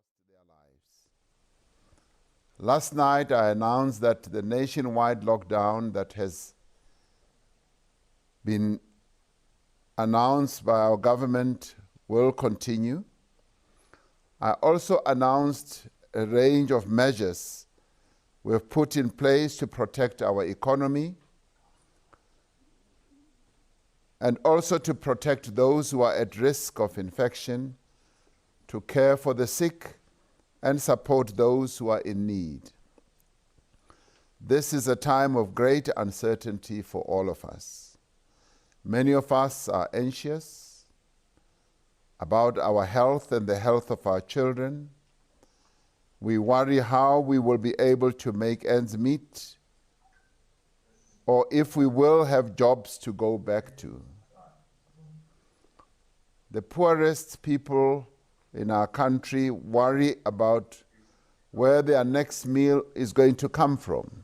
lost their lives. Last night I announced that the nationwide lockdown that has been announced by our government will continue. I also announced a range of measures we have put in place to protect our economy and also to protect those who are at risk of infection, to care for the sick and support those who are in need. This is a time of great uncertainty for all of us. Many of us are anxious about our health and the health of our children. We worry how we will be able to make ends meet, or if we will have jobs to go back to. The poorest people in our country worry about where their next meal is going to come from.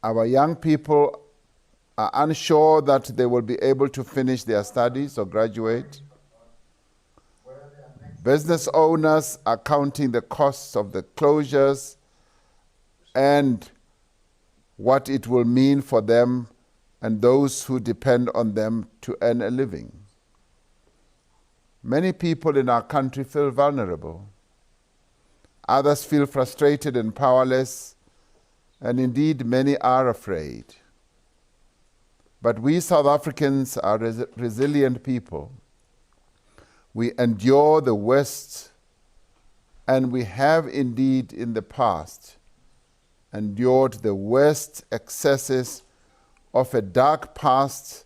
Our young people are unsure that they will be able to finish their studies or graduate. Business owners are counting the costs of the closures and what it will mean for them and those who depend on them to earn a living. Many people in our country feel vulnerable. Others feel frustrated and powerless, and indeed many are afraid. But we South Africans are resilient people. We endure the worst, and we have indeed in the past endured the worst excesses of a dark past,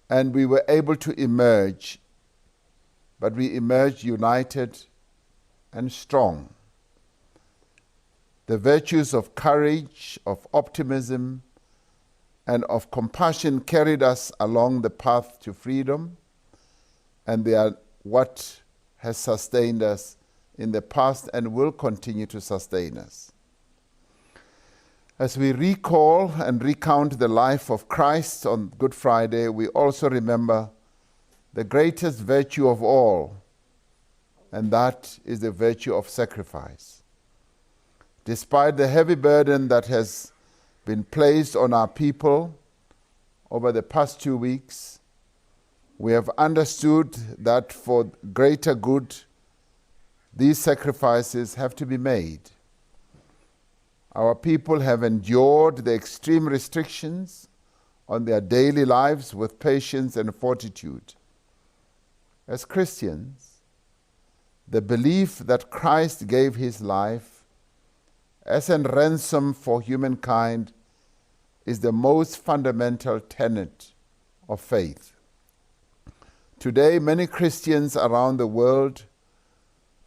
and we were able to emerge, but we emerged united and strong. The virtues of courage, of optimism, and of compassion carried us along the path to freedom, and they are what has sustained us in the past and will continue to sustain us. As we recall and recount the life of Christ on Good Friday, we also remember the greatest virtue of all, and that is the virtue of sacrifice. Despite the heavy burden that has been placed on our people over the past 2 weeks, we have understood that for greater good, these sacrifices have to be made. Our people have endured the extreme restrictions on their daily lives with patience and fortitude. As Christians, the belief that Christ gave his life as a ransom for humankind is the most fundamental tenet of faith. Today, many Christians around the world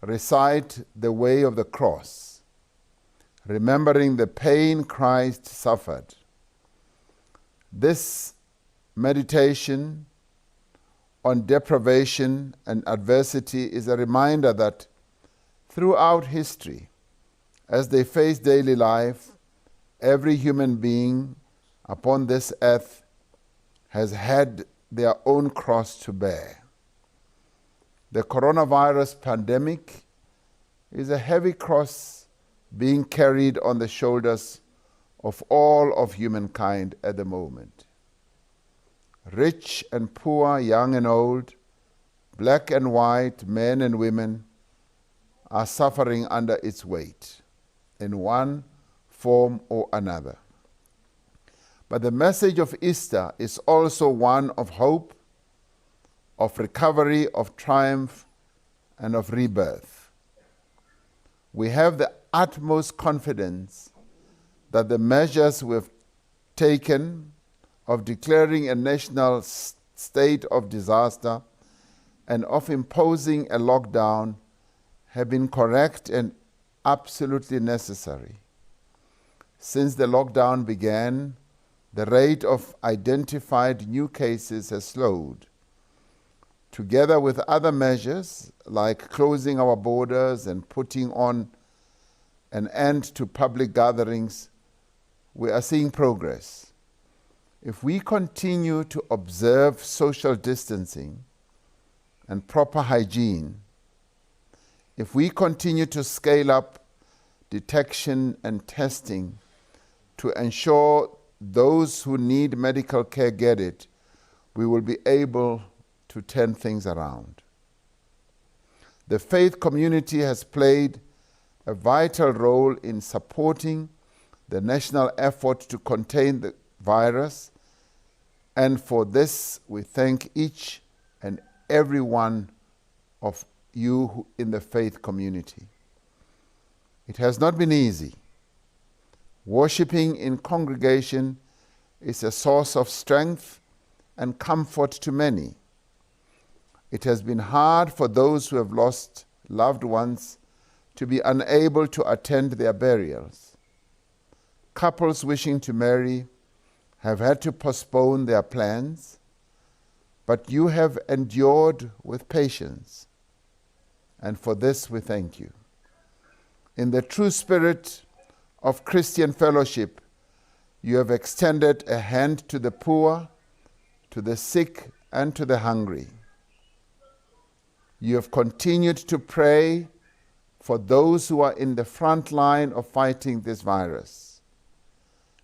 recite the way of the cross, remembering the pain Christ suffered. This meditation on deprivation and adversity is a reminder that throughout history, as they face daily life, every human being upon this earth has had their own cross to bear. The coronavirus pandemic is a heavy cross being carried on the shoulders of all of humankind at the moment. Rich and poor, young and old, black and white, men and women are suffering under its weight in one form or another. But the message of Easter is also one of hope, of recovery, of triumph, and of rebirth. We have the utmost confidence that the measures we've taken of declaring a national state of disaster and of imposing a lockdown have been correct and absolutely necessary. Since the lockdown began, the rate of identified new cases has slowed. Together with other measures like closing our borders and putting on an end to public gatherings, we are seeing progress. If we continue to observe social distancing and proper hygiene, if we continue to scale up detection and testing to ensure those who need medical care get it, we will be able to turn things around. The faith community has played a vital role in supporting the national effort to contain the virus, and for this we thank each and every one of you in the faith community. It has not been easy. Worshipping in congregation is a source of strength and comfort to many. It has been hard for those who have lost loved ones to be unable to attend their burials. Couples wishing to marry have had to postpone their plans, but you have endured with patience, and for this we thank you. In the true spirit of Christian fellowship, you have extended a hand to the poor, to the sick, and to the hungry. You have continued to pray for those who are in the front line of fighting this virus.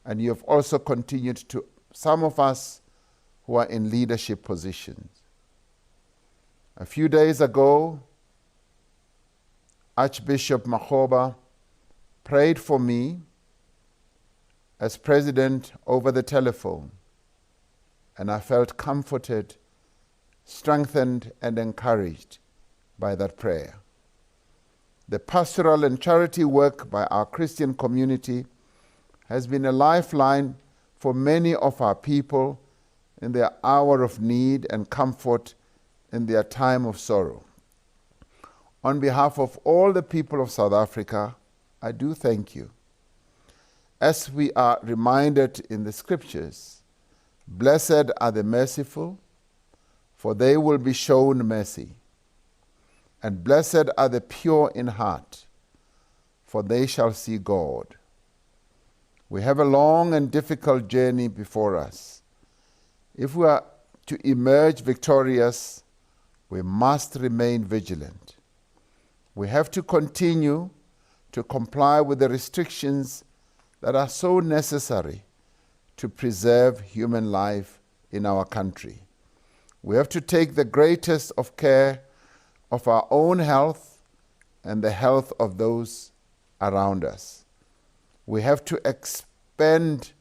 And you have also continued to, some of us who are in leadership positions. A few days ago, Archbishop Makgoba prayed for me as president over the telephone, and I felt comforted, strengthened, and encouraged by that prayer. The pastoral and charity work by our Christian community has been a lifeline for many of our people in their hour of need and comfort in their time of sorrow. On behalf of all the people of South Africa, I do thank you. As we are reminded in the scriptures, blessed are the merciful, for they will be shown mercy. And blessed are the pure in heart, for they shall see God. We have a long and difficult journey before us. If we are to emerge victorious, we must remain vigilant. We have to continue to comply with the restrictions that are so necessary to preserve human life in our country. We have to take the greatest of care of our own health and the health of those around us. We have to expend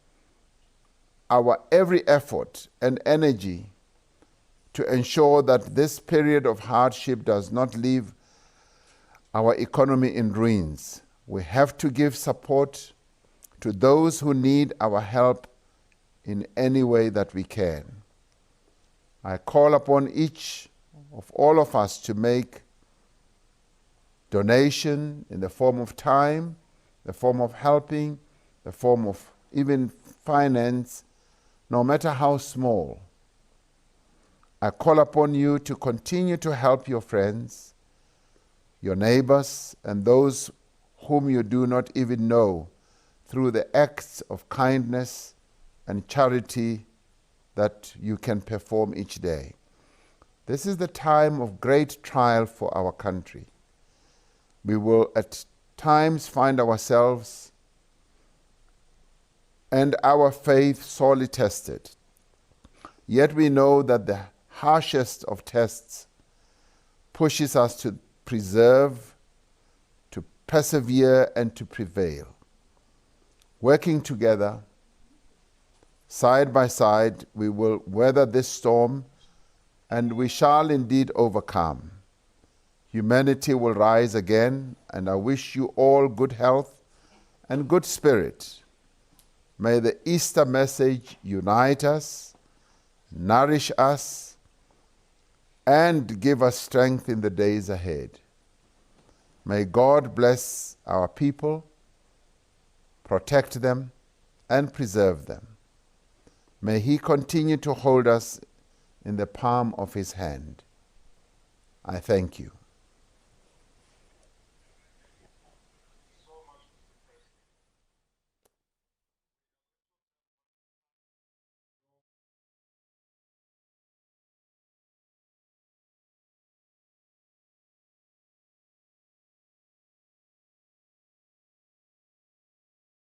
our every effort and energy to ensure that this period of hardship does not leave our economy in ruins. We have to give support to those who need our help in any way that we can. I call upon each of all of us to make donation in the form of time, the form of helping, the form of even finance, no matter how small. I call upon you to continue to help your friends, your neighbors, and those whom you do not even know through the acts of kindness and charity that you can perform each day. This is the time of great trial for our country. We will at times find ourselves and our faith sorely tested. Yet we know that the harshest of tests pushes us to preserve, to persevere, and to prevail. Working together, side by side, we will weather this storm, and we shall indeed overcome. Humanity will rise again, and I wish you all good health and good spirit. May the Easter message unite us, nourish us, and give us strength in the days ahead. May God bless our people, protect them, and preserve them. May He continue to hold us in the palm of His hand. I thank you.